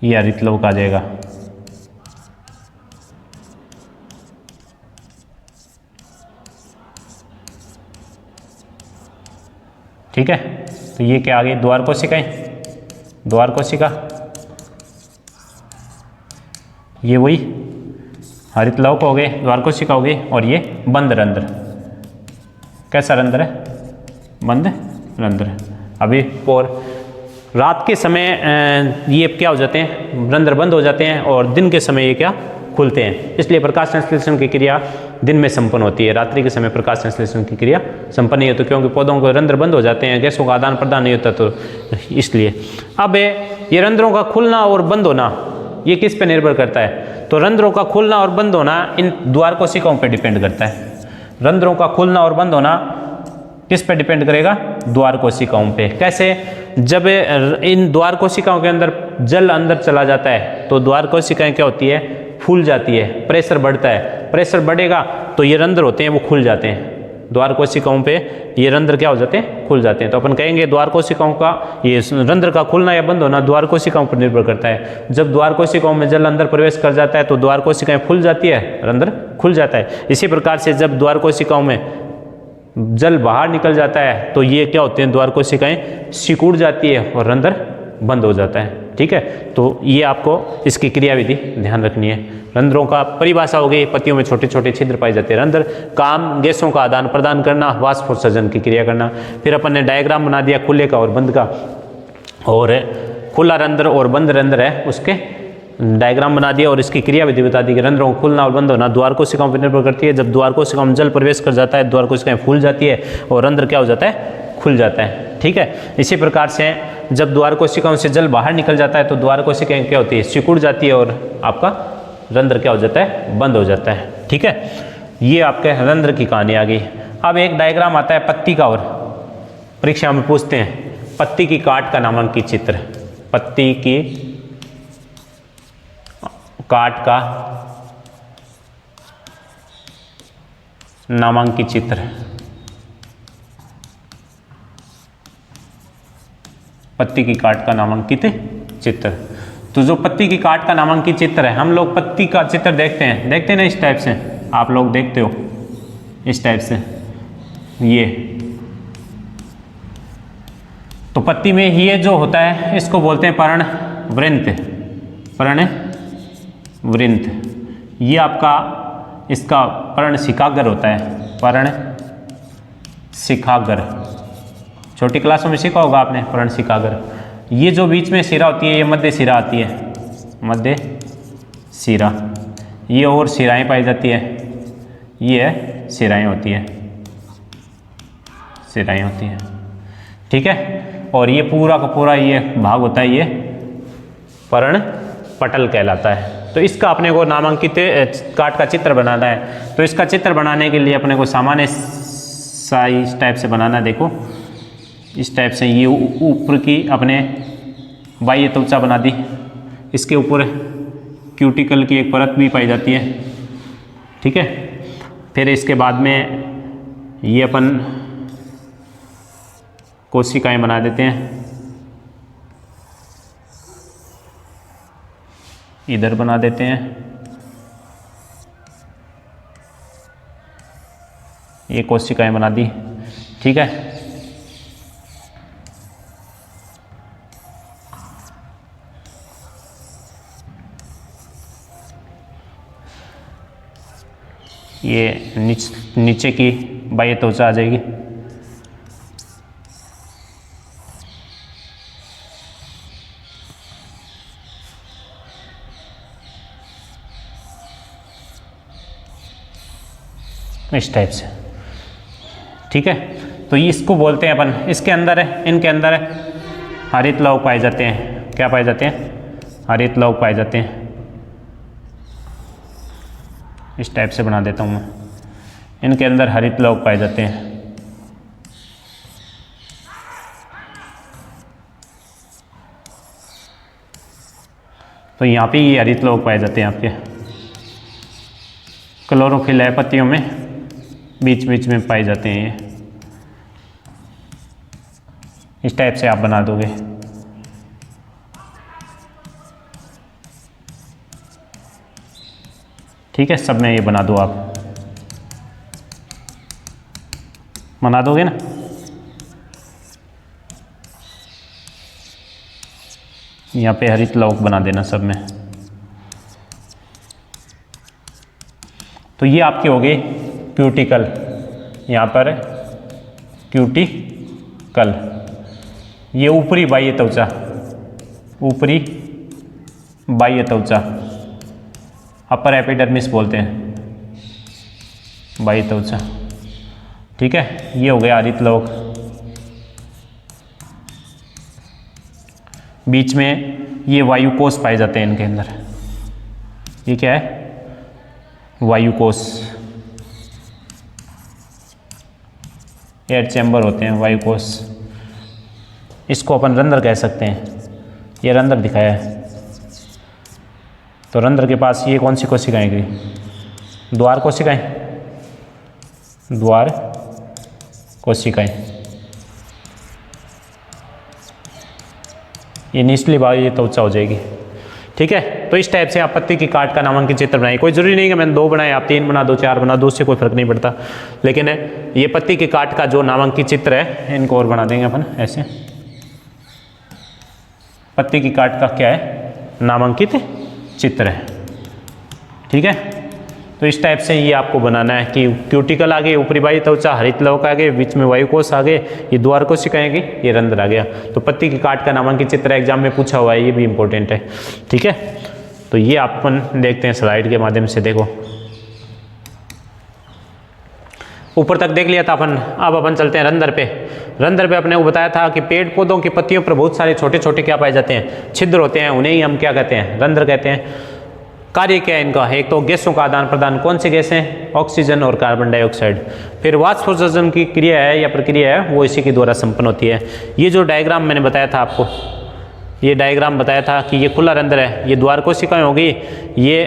ये हरित लवक आ जाएगा। ठीक है। तो ये क्या आ गई? द्वार कोशिकाएं। द्वार कोशिका, ये वही हरित लवक हो गए, द्वार कोशिका हो गई। और ये बंद रंध्र। कैसा रंध्र है? बंद रंध्र। अभी और रात के समय ये क्या हो जाते हैं? रंध्र बंद हो जाते हैं। और दिन के समय ये क्या? खुलते हैं। इसलिए प्रकाश संश्लेषण की क्रिया दिन में संपन्न होती है, रात्रि के समय प्रकाश संश्लेषण की क्रिया संपन्न नहीं होती, क्योंकि पौधों को रंध्र बंद हो जाते हैं, गैसों का आदान प्रदान नहीं होता, तो इसलिए। अब ये रंध्रों का खुलना और बंद होना ये किस पे निर्भर करता है? तो रंध्रों का खुलना और बंद होना इन द्वार कोशिकाओं पर डिपेंड करता है। रंध्रों का खुलना और बंद होना किस पे डिपेंड करेगा? द्वार कोशिकाओं पे। कैसे? जब इन द्वार कोशिकाओं के अंदर जल अंदर चला जाता है तो द्वार कोशिकाएं क्या होती है? फूल जाती है, प्रेशर बढ़ता है। प्रेशर बढ़ेगा तो ये रंध्र होते हैं वो खुल जाते हैं। द्वार कोशिकाओं पे ये रंध्र क्या हो जाते हैं? खुल जाते हैं। तो अपन कहेंगे द्वार कोशिकाओं का ये रंध्र का खुलना या बंद होना द्वार कोशिकाओं पर निर्भर करता है। जब द्वार कोशिकाओं में जल अंदर प्रवेश कर जाता है तो द्वार कोशिकाएं फूल जाती है, रंध्र खुल जाता है। इसी प्रकार से जब द्वार कोशिकाओं में जल बाहर निकल जाता है तो ये क्या होते हैं? द्वार कोशिकाएं सिकुड़ जाती है और रंध्र बंद हो जाता है, ठीक है। तो ये आपको इसकी क्रियाविधि ध्यान रखनी है। रंध्रों का परिभाषा हो गई, पत्तियों में छोटे छोटे छिद्र पाए जाते हैं। रंध्र काम गैसों का आदान प्रदान करना, वाष्पोत्सर्जन की क्रिया करना। फिर अपन ने डायग्राम बना दिया खुले का और बंद का, और खुला रंध्र और बंद रंध्र है उसके डायग्राम बना दिया और इसकी क्रियाविधि बता दी कि रंध्रों को खुलना और बंद होना द्वार कोशिकाओं पर निर्भर करती है। जब द्वार कोशिकाओं में जल प्रवेश कर जाता है द्वार कोशिकाएं फूल जाती है और रंध्र क्या हो जाता है? खुल जाता है, ठीक है। इसी प्रकार से जब द्वार कोशिकाओं से जल बाहर निकल जाता है तो द्वार कोशिकाएं क्या होती है? सिकुड़ जाती है और आपका रंध्र क्या हो जाता है? बंद हो जाता है, ठीक है। ये आपके रंध्र की कहानी आ गई। अब एक डायग्राम आता है पत्ती का, और परीक्षा में पूछते हैं पत्ती की काट का नामांकित चित्र। पत्ती की काट का नामांकित चित्र। पत्ती की काट का नामांकित चित्र। तो जो पत्ती की काट का नामांकित चित्र है, हम लोग पत्ती का चित्र देखते हैं ना इस टाइप से, आप लोग देखते हो इस टाइप से। ये तो पत्ती में ये जो होता है इसको बोलते हैं पर्णवृंत। पर्णवृंत ये आपका इसका पर्णशिखाग्र होता है। पर्णशिखाग्र छोटी क्लासों में सीखा होगा आपने पर्णशिखाग्र। ये जो बीच में शिरा होती है ये मध्य शिरा आती है, मध्य शिरा। ये और शिराएं पाई जाती है, ये शिराएं होती है, शिराएं होती हैं, ठीक है। और ये पूरा का पूरा ये भाग होता है ये पर्णपटल कहलाता है। तो इसका अपने को नामांकित काट का चित्र बनाना है। तो इसका चित्र बनाने के लिए अपने को सामान्य सा इस टाइप से बनाना है। देखो इस टाइप से ये ऊपर की अपने बाह्य त्वचा बना दी, इसके ऊपर क्यूटिकल की एक परत भी पाई जाती है। ठीक है, फिर इसके बाद में ये अपन कोशिकाएं बना देते हैं, इधर बना देते हैं, ये कोशिकाएं बना दी। ठीक है, ये नीचे की बाह्य त्वचा आ जाएगी। इस टाइप से। ठीक है, तो इसको बोलते हैं अपन, इसके अंदर है, इनके अंदर है हरित लवक पाए जाते हैं। क्या पाए जाते हैं? हरित लवक पाए जाते हैं। इस टाइप से बना देता हूँ मैं, इनके अंदर हरित लवक पाए जाते हैं। तो यहाँ पे ये हरित लवक पाए जाते हैं आपके। क्लोरोफिल है पत्तियों में, बीच बीच में पाए जाते हैं ये। इस टाइप से आप बना दोगे। ठीक है, सब में ये बना दो, आप बना दोगे ना। यहाँ पे हरित लवक बना देना सब में। तो ये आपके हो गए क्यूटिकल, यहाँ पर क्यूटिकल, ये ऊपरी बाह्य त्वचा, ऊपरी बाह्य त्वचा, अपर एपिडर्मिस बोलते हैं, बाह्य त्वचा। ठीक है, ये हो गया हरित लवक। बीच में ये वायुकोश पाए जाते हैं इनके अंदर। ये क्या है? वायुकोश, एयर चैम्बर होते हैं वायुकोश। इसको अपन रंध्र कह सकते हैं। ये रंध्र दिखाया है। तो रंध्र के पास ये कौन सी कोशिकाएं गई? द्वार कोशिकाएं, द्वार कोशिकाएं। ये निचली बाह्य त्वचा हो जाएगी। ठीक है, तो इस टाइप से आप पत्ती की काट का नामांकित चित्र बनाइए। कोई जरूरी नहीं कि मैंने 2 बनाए, आप 3 बना दो, 4 बना दो, उससे कोई फर्क नहीं पड़ता। लेकिन ये पत्ती की काट का जो नामांकित चित्र है, इनको और बना देंगे अपन ऐसे। पत्ती की काट का क्या है? नामांकित चित्र है। ठीक है, तो इस टाइप से ये आपको बनाना है कि क्यूटिकल आगे, ऊपरी बाह्य त्वचा, हरित लवक आगे, बीच में वायुकोश आगे, ये द्वार कोशिकाएं आगे, ये रंध्र आ गया। तो पत्ती की काट का नामांकित चित्र एग्जाम में पूछा हुआ है, ये भी इंपॉर्टेंट है। ठीक है, तो ये अपन देखते हैं स्लाइड के माध्यम से। देखो, ऊपर तक देख लिया था अपन, अब अपन चलते हैं रंध्र पे। रंध्र पे अपने को बताया था कि पेड़ पौधों की पत्तियों पर बहुत सारे छोटे छोटे क्या पाए जाते हैं? छिद्र होते हैं, उन्हें ही हम क्या कहते हैं? रंध्र कहते हैं। कार्य क्या है इनका? एक तो गैसों का आदान प्रदान। कौन सी गैसें? ऑक्सीजन और कार्बन डाइऑक्साइड। फिर वाष्पोत्सर्जन की क्रिया है या प्रक्रिया है, वो इसी के द्वारा संपन्न होती है। ये जो डायग्राम मैंने बताया था आपको, ये डायग्राम बताया था कि ये खुला रंध्र है, ये द्वार कोशिकाएं होगी, ये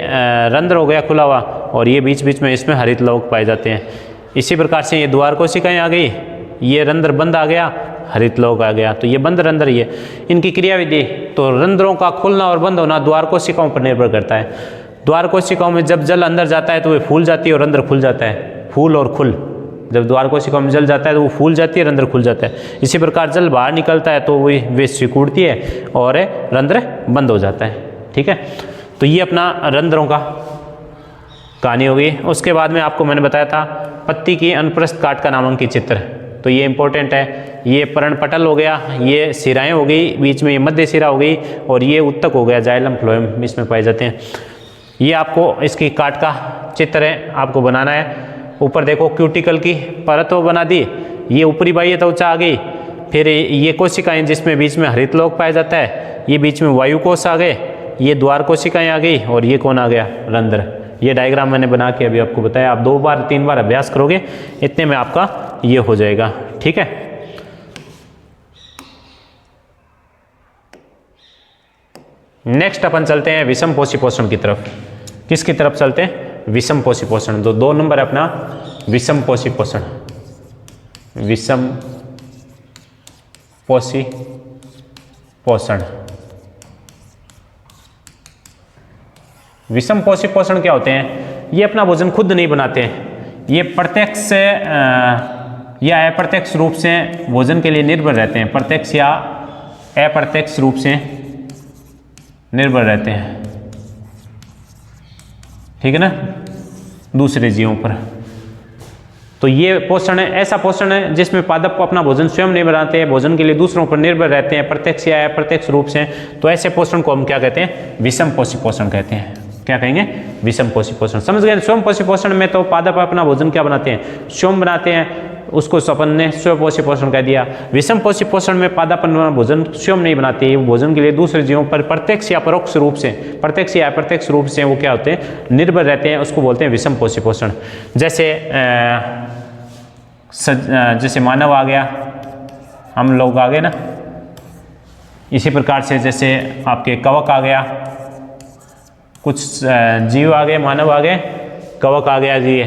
रंध्र हो गया खुला हुआ, और ये बीच बीच में इसमें हरित लवक पाए जाते हैं। इसी प्रकार से ये द्वार कोशिकाएं आ गई, ये रंध्र बंद आ गया, हरित लवक आ गया। तो ये बंद रंध्र, ये इनकी क्रियाविधि। तो रंध्रों का खुलना और बंद होना द्वार कोशिकाओं पर निर्भर करता है। द्वार कोशिकाओं में जब जल अंदर जाता है तो वे फूल जाती है और रंध्र खुल जाता है। फूल और खुल, जब द्वार कोशिकाओं में जल जाता है तो वो फूल जाती है, रंध्र खुल जाता है। इसी प्रकार जल बाहर निकलता है तो वे सिकुड़ती है और रंध्र बंद हो जाता है। ठीक है, तो ये अपना रंध्रों का कहानी होगी। उसके बाद में आपको मैंने बताया था पत्ती की अनुप्रस्थ काट का नामांकित चित्र। तो ये इंपॉर्टेंट है। ये पर्णपटल हो गया, ये सिराएं हो गई, बीच में ये मध्य सिरा हो गई, और ये उत्तक हो गया, जाइलम फ्लोएम इसमें पाए जाते हैं। ये आपको इसकी काट का चित्र है, आपको बनाना है। ऊपर देखो क्यूटिकल की परत वो बना दी, ये ऊपरी बाह्य त्वचा आ गई, फिर ये कोशिकाएं जिसमें बीच में हरित लवक पाया जाता है, ये बीच में वायुकोश आ गए, ये द्वार कोशिकाएं आ गई, और ये कौन आ गया? रंध्र। ये डायग्राम मैंने बना के अभी आपको बताया। आप 2 बार 3 बार अभ्यास करोगे, इतने में आपका ये हो जाएगा। ठीक है, नेक्स्ट अपन चलते हैं विषम पोषी पोषण की तरफ। किसकी तरफ चलते हैं? विषम पोषी पोषण। तो 2 नंबर है अपना विषम पोषी पोषण। विषम पोषी पोषण। विषम पोषी पोषण क्या होते हैं? ये अपना भोजन खुद नहीं बनाते हैं, ये प्रत्यक्ष या अप्रत्यक्ष रूप से भोजन के लिए निर्भर रहते हैं। प्रत्यक्ष या अप्रत्यक्ष रूप से निर्भर रहते हैं, ठीक है ना, दूसरे जीवों पर। तो ये पोषण है, ऐसा पोषण है जिसमें पादप अपना भोजन स्वयं नहीं बनाते हैं, भोजन के लिए दूसरों पर निर्भर रहते हैं, प्रत्यक्ष या अप्रत्यक्ष रूप से। तो ऐसे पोषण को हम क्या कहते हैं? विषम पोषी पोषण कहते हैं। क्या कहेंगे? विषम पोषी पोषण। समझ गए? स्वयं पोषी पोषण में तो पादप अपना भोजन क्या बनाते हैं? स्वयं बनाते हैं, उसको अपन ने स्वयं पोषी पोषण कह दिया। विषम पोषी पोषण में पादप अपना भोजन स्वयं नहीं बनाते, वो भोजन के लिए दूसरे जीवों पर प्रत्यक्ष या परोक्ष रूप से, प्रत्यक्ष या अप्रत्यक्ष रूप से वो क्या होते हैं? निर्भर रहते हैं। उसको बोलते हैं विषम पोषी पोषण। जैसे मानव आ गया, हम लोग आ गए ना, इसी प्रकार से जैसे आपके कवक आ गया, कुछ जीव आ गए, मानव आ गए, कवक आ गया जी।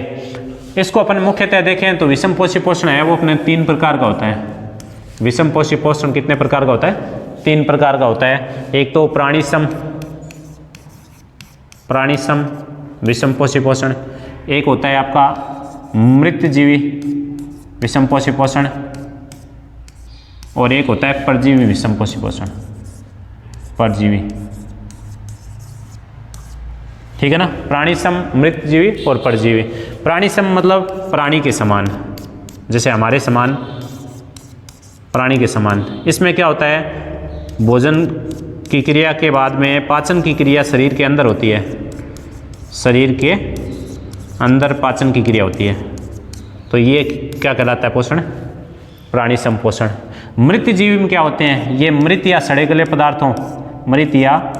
इसको अपन मुख्यतः देखें तो विषम पोषी पोषण है वो अपने 3 प्रकार का होता है। विषम पोषी पोषण कितने प्रकार का होता है? 3 प्रकार का होता है। एक तो प्राणीसम विषम पोषी पोषण, एक होता है आपका मृतजीवी विषम पोषी पोषण, और एक होता है परजीवी विषम पोषी पोषण। परजीवी, ठीक है ना। प्राणीसम, मृतजीवी और परजीवी। प्राणीसम मतलब प्राणी के समान, जैसे हमारे समान, प्राणी के समान। इसमें क्या होता है? भोजन की क्रिया के बाद में पाचन की क्रिया शरीर के अंदर होती है, शरीर के अंदर पाचन की क्रिया होती है। तो ये क्या कहलाता है? पोषण, प्राणीसम पोषण। मृतजीवी में क्या होते हैं? ये मृत या सड़े गले पदार्थों, मृत या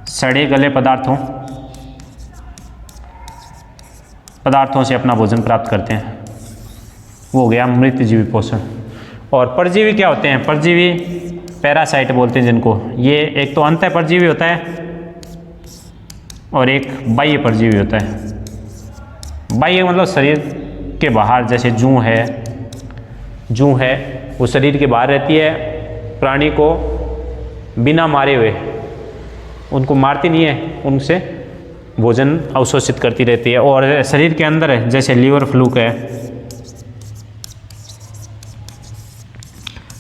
सड़े गले पदार्थों से अपना भोजन प्राप्त करते हैं, वो हो गया मृतजीवी पोषण। और परजीवी क्या होते हैं? परजीवी पैरासाइट बोलते हैं जिनको। ये एक तो अंतः परजीवी होता है और एक बाह्य परजीवी होता है। बाह्य मतलब शरीर के बाहर, जैसे जूं है वो शरीर के बाहर रहती है, प्राणी को बिना मारे हुए, उनको मारती नहीं है, उनसे भोजन अवशोषित करती रहती है। और शरीर के अंदर है, जैसे लीवर फ्लूक है,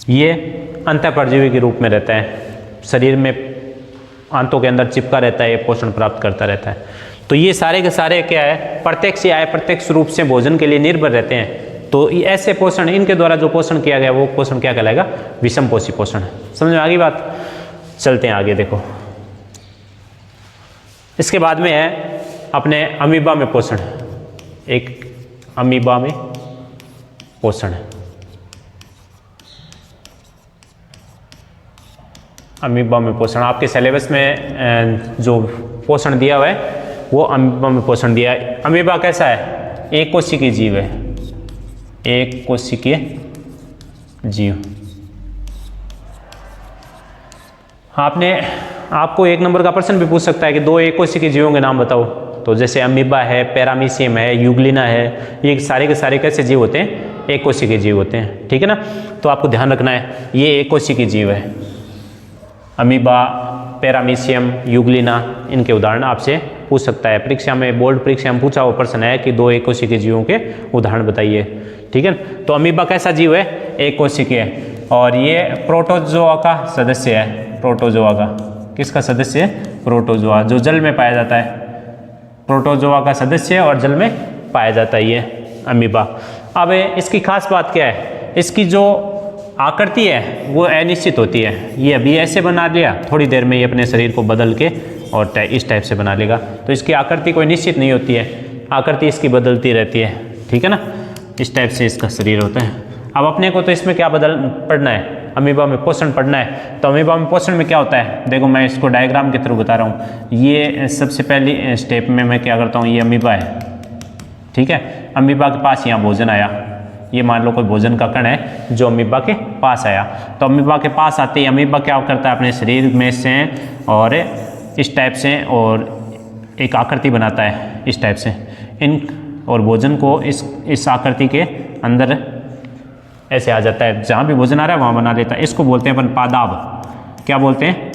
ये अंतःपरजीवी के रूप में रहता है, शरीर में आंतों के अंदर चिपका रहता है, ये पोषण प्राप्त करता रहता है। तो ये सारे के सारे क्या है? प्रत्यक्ष या अप्रत्यक्ष रूप से भोजन के लिए निर्भर रहते हैं। तो ऐसे पोषण, इनके द्वारा जो पोषण किया गया वो पोषण क्या कहलाएगा? विषम पोषी पोषण। समझ में आ गई बात? चलते हैं आगे। देखो, इसके बाद में है अपने अमीबा में पोषण। एक अमीबा में पोषण, अमीबा में पोषण आपके सिलेबस में जो पोषण दिया हुआ है वो अमीबा में पोषण दिया है। अमीबा कैसा है? एक कोशिकीय जीव है, एक कोशिकीय जीव। आपको 1 नंबर का प्रश्न भी पूछ सकता है कि 2 एक कोशिकीय जीवों के नाम बताओ। तो जैसे अमीबा है, पैरामीशियम है, यूग्लिना है, ये सारे के सारे कैसे जीव होते हैं? एक कोशिकीय जीव होते हैं, ठीक है ना। तो आपको ध्यान रखना है, ये एक कोशिकीय जीव है। अमीबा, पैरामीशियम, यूग्लिना, इनके उदाहरण आपसे पूछ सकता है परीक्षा में, बोर्ड परीक्षा में पूछा हुआ प्रश्न है कि 2 एक कोशिकीय जीवों के उदाहरण बताइए, ठीक है। तो अमीबा कैसा जीव है? एक कोशिकीय, और ये प्रोटोजोआ का सदस्य है। प्रोटोजोआ का, किसका सदस्य है? प्रोटोजोआ, जो जल में पाया जाता है। प्रोटोजोआ का सदस्य और जल में पाया जाता है ये अमीबा। अब इसकी खास बात क्या है? इसकी जो आकृति है वो अनिश्चित होती है। ये अभी ऐसे बना लिया, थोड़ी देर में ये अपने शरीर को बदल के और इस टाइप से बना लेगा। तो इसकी आकृति कोई निश्चित नहीं होती है, आकृति इसकी बदलती रहती है, ठीक है ना। इस टाइप से इसका शरीर होता है। अब अपने को तो इसमें क्या पढ़ना है? अमीबा में पोषण पढ़ना है। तो अमीबा में पोषण में क्या होता है? देखो, मैं इसको डायग्राम के थ्रू बता रहा हूँ। ये सबसे पहली स्टेप में मैं क्या करता हूँ, ये अमीबा है, ठीक है। अमीबा के पास यहाँ भोजन आया, ये मान लो कोई भोजन का कण है जो अमीबा के पास आया, तो अमीबा के पास आते ही अमीबा क्या करता है, अपने शरीर में से और इस टाइप से और एक आकृति बनाता है इस टाइप से, इन और भोजन को इस आकृति के अंदर ऐसे आ जाता है, जहाँ भी भोजन आ रहा है वहाँ बना लेता है। इसको बोलते हैं अपन पादाब। क्या बोलते हैं?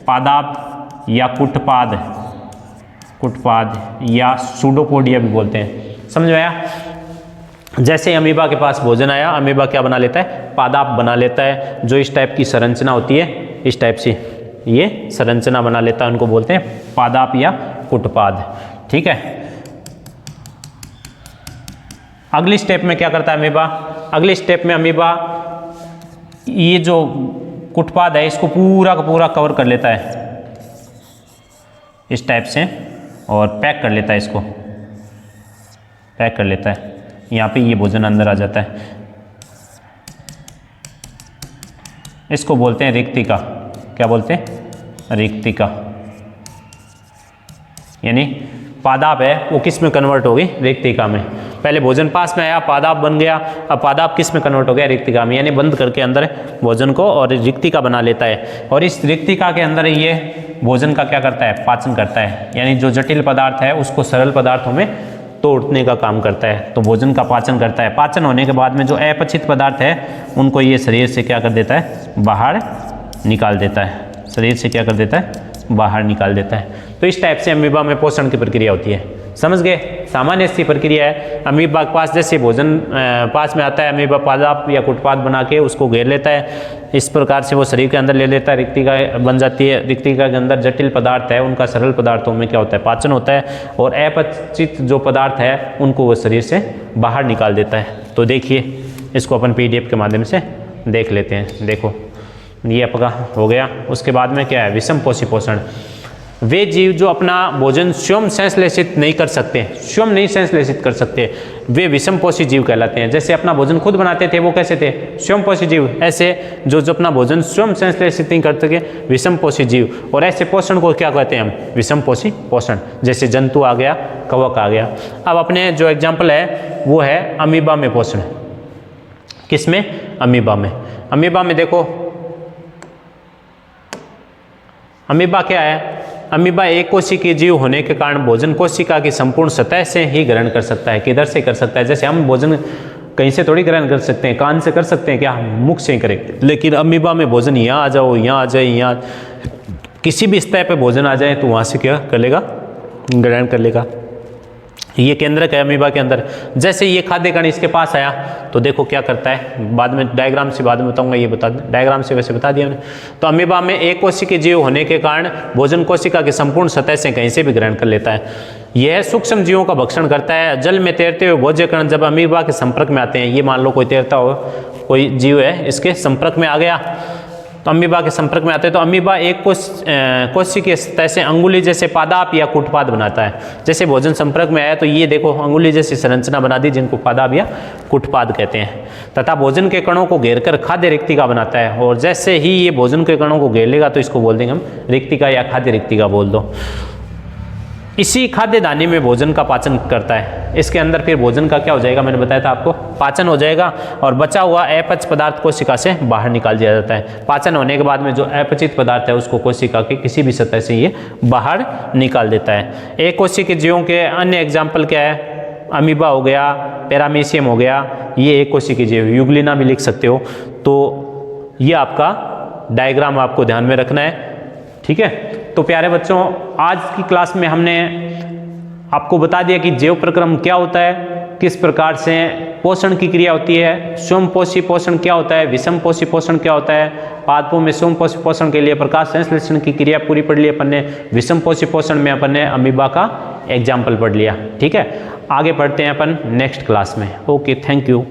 पादाब या कुटपाद, कुटपाद या सूडोपोडिया भी बोलते हैं। समझ में आया? जैसे अमीबा के पास भोजन आया, अमीबा क्या बना लेता है? पादाब बना लेता है, जो इस टाइप की संरचना होती है, इस टाइप से ये संरचना बना लेता है, उनको बोलते हैं पादाब या कुटपाद। ठीक है, अगली स्टेप में क्या करता है अमीबा? अगली स्टेप में अमीबा ये जो कुटपाद है इसको पूरा का पूरा कवर कर लेता है इस टाइप से और पैक कर लेता है, इसको पैक कर लेता है। यहाँ पे ये भोजन अंदर आ जाता है, इसको बोलते हैं रिक्तिका। क्या बोलते हैं? रिक्तिका। यानी पादाब है वो किस में कन्वर्ट हो गई? रिक्तिका में। पहले भोजन पास में आया, पादाब बन गया, अब पादाब किस में कन्वर्ट हो गया? रिक्तिका में। यानी बंद करके अंदर भोजन को और रिक्तिका बना लेता है, और इस रिक्तिका के अंदर ये भोजन का क्या करता है? पाचन करता है। यानी जो जटिल पदार्थ है उसको सरल पदार्थों में तोड़ने का काम करता है, तो भोजन का पाचन करता है। पाचन होने के बाद में जो अपचित पदार्थ है उनको ये शरीर से क्या कर देता है? बाहर निकाल देता है। शरीर से क्या कर देता है? बाहर निकाल देता है। तो इस टाइप से अमीबा में पोषण की प्रक्रिया होती है। समझ गए? सामान्य सी प्रक्रिया है। अमीबा के पास जैसे भोजन पास में आता है, अमीबा पादाब या कुटपाद बना के उसको घेर लेता है, इस प्रकार से वो शरीर के अंदर ले लेता है, रिक्तिका बन जाती है। रिक्तिका के अंदर जटिल पदार्थ है उनका सरल पदार्थों में क्या होता है? पाचन होता है, और अपचित जो पदार्थ है उनको वो शरीर से बाहर निकाल देता है। तो देखिए, इसको अपन PDF के माध्यम से देख लेते हैं। देखो, ये आपका हो गया। उसके बाद में क्या है? विषमपोषी पोषण। वे जीव जो अपना भोजन स्वयं संश्लेषित नहीं कर सकते, स्वयं नहीं संश्लेषित कर सकते, वे विषमपोषी जीव कहलाते हैं। जैसे अपना भोजन खुद बनाते थे वो कैसे थे? स्वयंपोषी जीव। ऐसे जो अपना भोजन स्वयं संश्लेषित नहीं कर सके, विषमपोषी जीव। और ऐसे पोषण को क्या कहते हैं हम? विषमपोषी पोषण। जैसे जंतु आ गया, कवक आ गया। अब अपने जो एग्जाम्पल है वो है अमीबा में पोषण। किसमें? अमीबा में। अमीबा में देखो, अमीबा क्या है? अमीबा एक कोशिकीय जीव होने के कारण भोजन कोशिका की संपूर्ण सतह से ही ग्रहण कर सकता है। किधर से कर सकता है? जैसे हम भोजन कहीं से थोड़ी ग्रहण कर सकते हैं, कान से कर सकते हैं क्या? मुख से ही करेंगे। लेकिन अमीबा में भोजन यहाँ आ जाओ, यहाँ आ जाए, यहाँ किसी भी सतह पे भोजन आ जाए तो वहाँ से क्या कर लेगा? ग्रहण कर लेगा। ये केंद्रक है अमीबा के अंदर। जैसे ये खाद्य कण इसके पास आया तो देखो क्या करता है, बाद में डायग्राम से बाद में बताऊंगा, ये बता डायग्राम से वैसे बता दिया मैंने। तो अमीबा में एक कोशिकीय जीव होने के कारण भोजन कोशिका की संपूर्ण सतह से कहीं से भी ग्रहण कर लेता है। यह सूक्ष्म जीवों का भक्षण करता है। जल में तैरते हुए भोज्य कण जब अमीबा के संपर्क में आते हैं, ये मान लो कोई तैरता हो, कोई जीव है, इसके संपर्क में आ गया, तो अमीबा के संपर्क में आते हैं तो अमीबा एक कोशिकीय सतह से अंगुली जैसे पादाब या कुटपाद बनाता है। जैसे भोजन संपर्क में आया तो ये देखो अंगुली जैसी संरचना बना दी, जिनको पादाब या कुटपाद कहते हैं, तथा भोजन के कणों को घेरकर खाद्य रिक्तिका बनाता है। और जैसे ही ये भोजन के कणों को घेर लेगा तो इसको बोल देंगे हम रिक्तिका या खाद्य रिक्तिका बोल दो। इसी खाद्य दानी में भोजन का पाचन करता है। इसके अंदर फिर भोजन का क्या हो जाएगा? मैंने बताया था आपको, पाचन हो जाएगा, और बचा हुआ अपच पदार्थ कोशिका से बाहर निकाल दिया जाता है। पाचन होने के बाद में जो अपचित पदार्थ है उसको कोशिका के किसी भी सतह से ये बाहर निकाल देता है। एक कोशिकीय जीवों के अन्य एग्जाम्पल क्या है? अमीबा हो गया, पैरामीशियम हो गया, ये एक कोशिकीय जीव। यूग्लिना भी लिख सकते हो। तो ये आपका डायग्राम आपको ध्यान में रखना है, ठीक है। तो प्यारे बच्चों, आज की क्लास में हमने आपको बता दिया कि जैव प्रक्रम क्या होता है, किस प्रकार से पोषण की क्रिया होती है, स्वयंपोषी पोषण क्या होता है, विषमपोषी पोषण क्या होता है। पादपों में स्वयंपोषी पोषण के लिए प्रकाश संश्लेषण की क्रिया पूरी पढ़ ली अपन ने। विषमपोषी पोषण में अपन ने अमीबा का एग्जाम्पल पढ़ लिया, ठीक है। आगे पढ़ते हैं अपन नेक्स्ट क्लास में। Okay, thank you.